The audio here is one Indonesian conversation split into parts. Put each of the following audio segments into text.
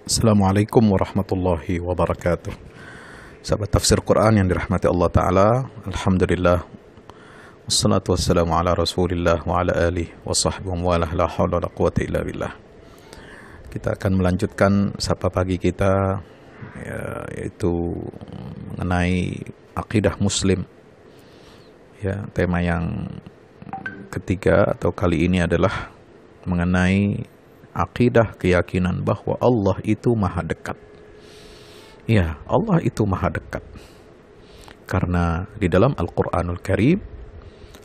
Assalamualaikum warahmatullahi wabarakatuh. Sahabat tafsir Quran yang dirahmati Allah Ta'ala, Alhamdulillah, wassalatu wassalamu ala rasulillah wa ala alihi wa sahbihi wa la hawla wa la quwata illa billah. Kita akan melanjutkan sapa pagi kita, yaitu mengenai akidah muslim. Tema yang ketiga atau kali ini adalah mengenai akidah keyakinan bahwa Allah itu maha dekat. Ya, Allah itu maha dekat. Karena di dalam Al-Quranul Karim,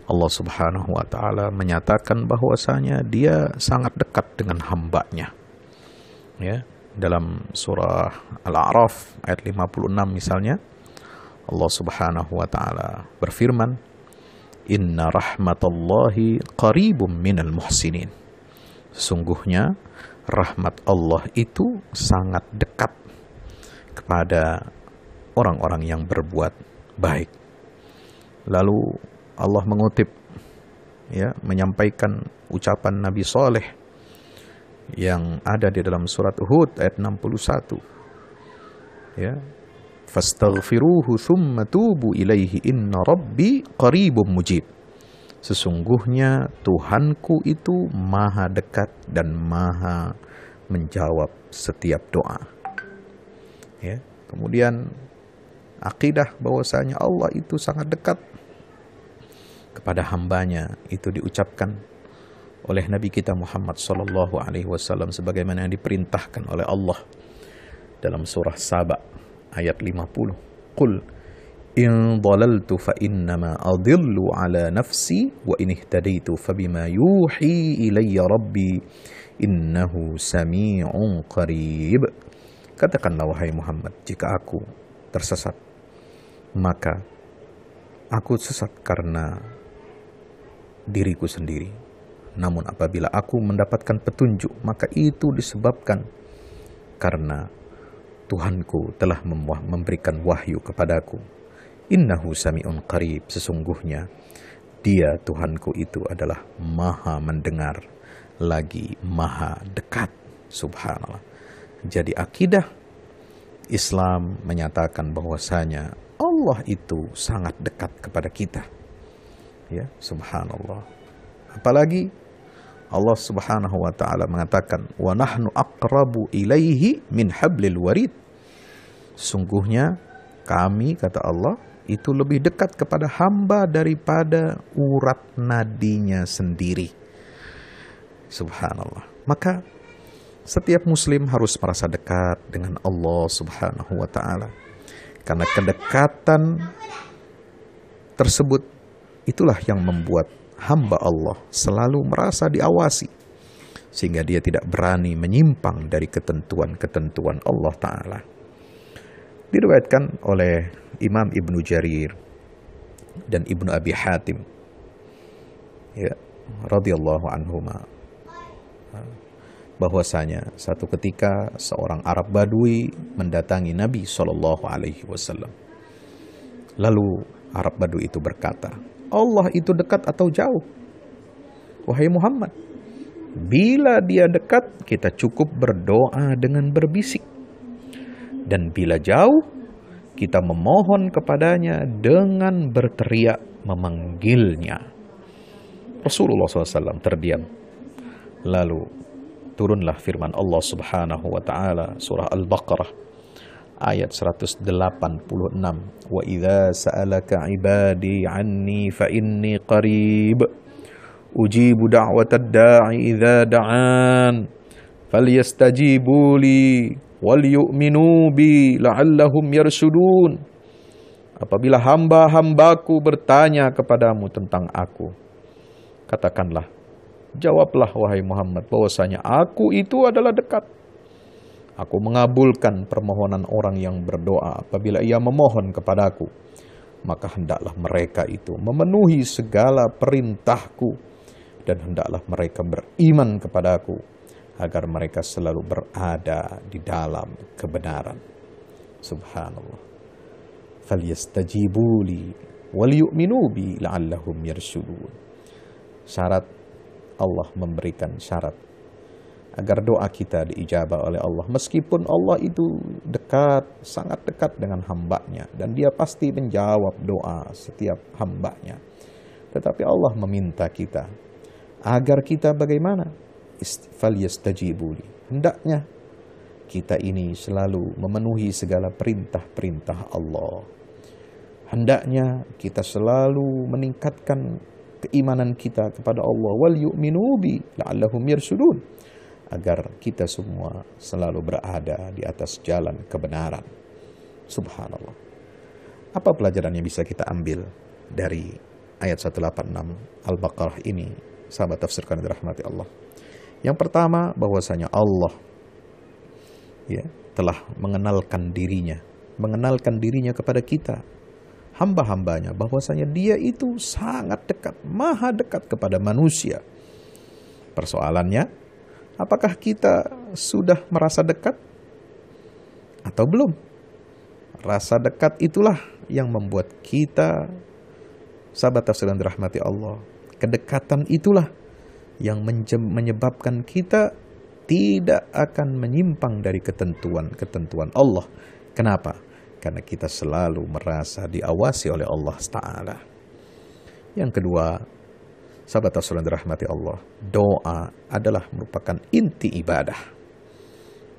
Allah subhanahu wa ta'ala menyatakan bahwasanya dia sangat dekat dengan hambanya. Ya, dalam surah Al-A'raf ayat 56 misalnya, Allah subhanahu wa ta'ala berfirman, Inna rahmatallahi qaribum minal muhsinin. Sesungguhnya rahmat Allah itu sangat dekat kepada orang-orang yang berbuat baik. Lalu Allah mengutip, menyampaikan ucapan Nabi Saleh yang ada di dalam surat Hud ayat 61. Fastaghfiruhu thumma tubu ilaihi inna rabbi qaribum mujib. Sesungguhnya Tuhanku itu maha dekat dan maha menjawab setiap doa. Kemudian akidah bahwasanya Allah itu sangat dekat kepada hambanya itu diucapkan oleh Nabi kita Muhammad SAW sebagaimana yang diperintahkan oleh Allah dalam surah Saba ayat 50. Qul in dhalaltu fa innama adillu ala nafsi wa in ihtadaitu fabima yuhi ilayya rabbi innahu sami'un qarib. Katakanlah wahai Muhammad, jika aku tersesat maka aku sesat karena diriku sendiri. Namun apabila aku mendapatkan petunjuk maka itu disebabkan karena Tuhanku telah memberikan wahyu kepadaku. Innahu sami'un qarib. Sesungguhnya dia Tuhanku itu adalah maha mendengar lagi maha dekat. Subhanallah. Jadi akidah Islam menyatakan bahwasanya Allah itu sangat dekat kepada kita. Subhanallah. Apalagi Allah subhanahu wa ta'ala mengatakan wa nahnu aqrabu ilaihi min hablil warid. Sesungguhnya kami, kata Allah, itu lebih dekat kepada hamba daripada urat nadinya sendiri. Subhanallah. Maka setiap muslim harus merasa dekat dengan Allah subhanahu wa ta'ala. Karena kedekatan tersebut itulah yang membuat hamba Allah selalu merasa diawasi. Sehingga dia tidak berani menyimpang dari ketentuan-ketentuan Allah ta'ala. Diriwayatkan oleh Imam Ibnu Jarir dan Ibnu Abi Hatim radhiyallahu anhuma bahwasanya satu ketika seorang Arab Badui mendatangi Nabi SAW. Lalu Arab Badui itu berkata, Allah itu dekat atau jauh? Wahai Muhammad, bila dia dekat kita cukup berdoa dengan berbisik. Dan bila jauh, kita memohon kepadanya dengan berteriak memanggilnya. Rasulullah SAW terdiam. Lalu turunlah firman Allah subhanahu wa ta'ala surah Al-Baqarah ayat 186. Wa idza sa'alaka ibadi anni fa inni qarib ujibu da'watad da'i idza da'an falyastajibu li wal yu'minu bi la'allahum yarshudun. Apabila hamba-hambaku bertanya kepadamu tentang aku, katakanlah, jawablah wahai Muhammad bahwasanya aku itu adalah dekat. Aku mengabulkan permohonan orang yang berdoa apabila ia memohon kepadaku. Maka hendaklah mereka itu memenuhi segala perintahku dan hendaklah mereka beriman kepadaku agar mereka selalu berada di dalam kebenaran. Subhanallah. Falyastajibu li wal yu'minu bi la'allahum yarshudun. Syarat Allah memberikan syarat agar doa kita diijabah oleh Allah. Meskipun Allah itu dekat, sangat dekat dengan hambanya, dan dia pasti menjawab doa setiap hambanya. Tetapi Allah meminta kita agar kita bagaimana? Falyastajibuli. Hendaknya kita ini selalu memenuhi segala perintah-perintah Allah. Hendaknya kita selalu meningkatkan keimanan kita kepada Allah. Wal yu'minu bi la'allahum yarsudun. Agar kita semua selalu berada di atas jalan kebenaran. Subhanallah. Apa pelajaran yang bisa kita ambil dari ayat 186 Al-Baqarah ini, sahabat tafsirkan dirahmati Allah? Yang pertama, bahwasanya Allah telah mengenalkan dirinya kepada kita, hamba-hambanya, bahwasanya dia itu sangat dekat, maha dekat kepada manusia. Persoalannya, apakah kita sudah merasa dekat atau belum? Rasa dekat itulah yang membuat kita, sahabat tafsir yang dirahmati Allah, kedekatan itulah yang menyebabkan kita tidak akan menyimpang dari ketentuan Allah. Kenapa? Karena kita selalu merasa diawasi oleh Allah Ta'ala. Yang kedua, sahabat tafsir yang dirahmati Allah, doa adalah merupakan inti ibadah.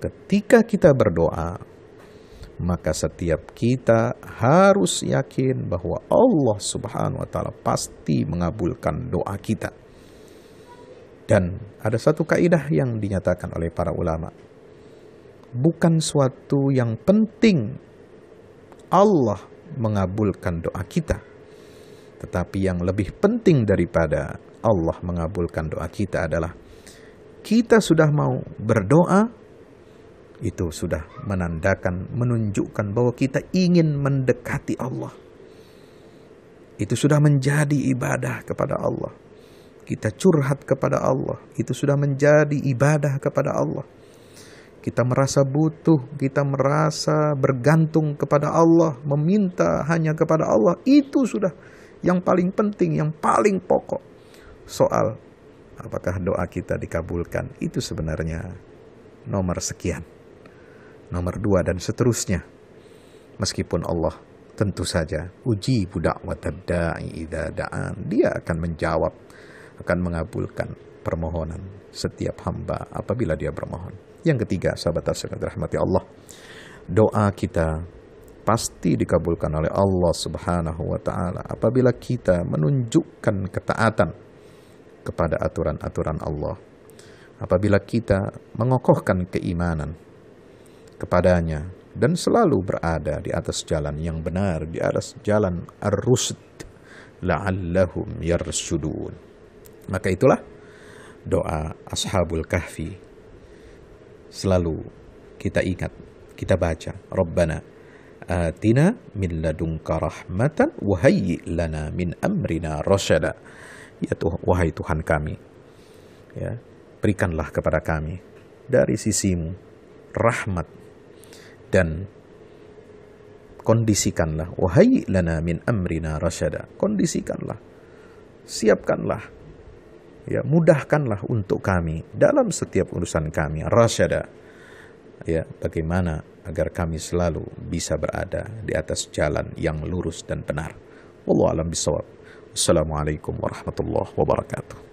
Ketika kita berdoa, maka setiap kita harus yakin bahwa Allah Subhanahu wa Ta'ala pasti mengabulkan doa kita. Dan ada satu kaidah yang dinyatakan oleh para ulama, bukan suatu yang penting Allah mengabulkan doa kita, tetapi yang lebih penting daripada Allah mengabulkan doa kita adalah kita sudah mau berdoa, itu sudah menunjukkan bahwa kita ingin mendekati Allah. Itu sudah menjadi ibadah kepada Allah. Kita curhat kepada Allah, itu sudah menjadi ibadah kepada Allah. Kita merasa butuh, kita merasa bergantung kepada Allah, meminta hanya kepada Allah, itu sudah yang paling penting, yang paling pokok. Soal apakah doa kita dikabulkan, itu sebenarnya nomor sekian, nomor 2 dan seterusnya. Meskipun Allah tentu saja ujibu da'watad da'i idza da'an, dia akan menjawab, akan mengabulkan permohonan setiap hamba apabila dia bermohon. Yang ketiga, sahabat tafsir rahmati Allah, doa kita pasti dikabulkan oleh Allah Subhanahu wa Ta'ala apabila kita menunjukkan ketaatan kepada aturan-aturan Allah, apabila kita mengokohkan keimanan kepadanya dan selalu berada di atas jalan yang benar, di atas jalan ar-rusd, la'allahum yarsudun. Maka itulah doa Ashabul Kahfi. Selalu kita ingat, kita baca, Rabbana atina min ladunka rahmatan wa hayyi' lana min amrina rasyada. Ya Tuhan, wahai Tuhan kami, ya, berikanlah kepada kami dari sisimu rahmat dan kondisikanlah, wa hayyi' lana min amrina rasyada, kondisikanlah, siapkanlah, ya, mudahkanlah untuk kami dalam setiap urusan kami, rasyada, ya, bagaimana agar kami selalu bisa berada di atas jalan yang lurus dan benar. Wallahu a'lam bishawab. Assalamualaikum warahmatullahi wabarakatuh.